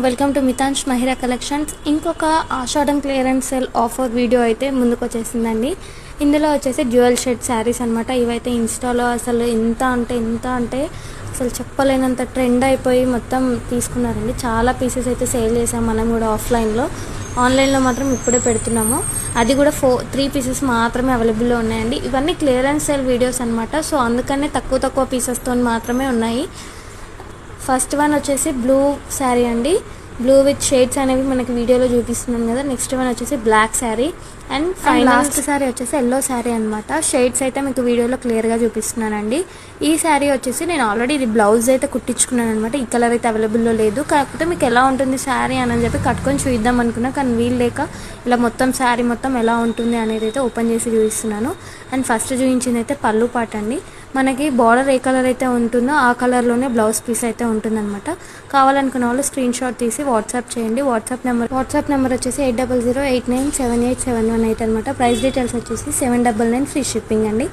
Welcome to Mitansh Mahira collections. ఇంకొక Ashadham clearance sale offer video అయితే ముందుకు వచ్చేసిందండి. ఇందులో వచ్చేసి డ్యూయల్ షేడ్ శారీస్ అనమాట. ఇవైతే ఇన్స్టాలో అసలు ఎంత అంటే అసలు చెప్పలేనంత ట్రెండ్ అయిపోయి మొత్తం తీసుకున్నారండి. చాలా పీసెస్ అయితే సేల్ చేసాం మనం కూడా ఆఫ్లైన్లో. ఆన్లైన్లో మాత్రం ఇప్పుడే పెడుతున్నాము. అది కూడా 3 పీసెస్ మాత్రమే అవైలబుల్లో ఉన్నాయండి. ఇవన్నీ క్లియరెన్స్ సేల్ వీడియోస్ అనమాట. సో అందుకనే తక్కువ పీసెస్తో మాత్రమే ఉన్నాయి. ఫస్ట్ వన్ వచ్చేసి బ్లూ శారీ అండి. బ్లూ విత్ షేడ్స్ అనేవి మనకి వీడియోలో చూపిస్తున్నాను కదా. నెక్స్ట్ వన్ వచ్చేసి black sari and last sari వచ్చేసి ఎల్లో శారీ అనమాట. షేడ్స్ అయితే మీకు వీడియోలో క్లియర్గా చూపిస్తున్నానండి. ఈ శారీ వచ్చేసి నేను ఆల్రెడీ ఇది బ్లౌజ్ అయితే కుట్టించుకున్నాను అనమాట. ఈ కలర్ అయితే అవైలబుల్లో లేదు. కాకపోతే మీకు ఎలా ఉంటుంది శారీ అని చెప్పి కట్టుకొని చూద్దాం అనుకున్నా, కానీ వీలు లేక ఇలా మొత్తం శారీ మొత్తం ఎలా ఉంటుంది అనేది అయితే ఓపెన్ చేసి చూపిస్తున్నాను. అండ్ ఫస్ట్ చూపించింది అయితే పళ్ళు పాట అండి. మనకి బార్డర్ ఏ కలర్ అయితే ఉంటుందో ఆ కలర్లోనే బ్లౌజ్ పీస్ అయితే ఉంటుందన్నమాట. కావాలనుకున్న వాళ్ళు స్క్రీన్ షాట్ తీసి వాట్సాప్ చేయండి. వాట్సాప్ నెంబర్ వచ్చేసి 8008978718 అనమాట. ప్రైస్ డీటెయిల్స్ వచ్చేసి 799 ఫ్రీ షిప్పింగ్ అండి.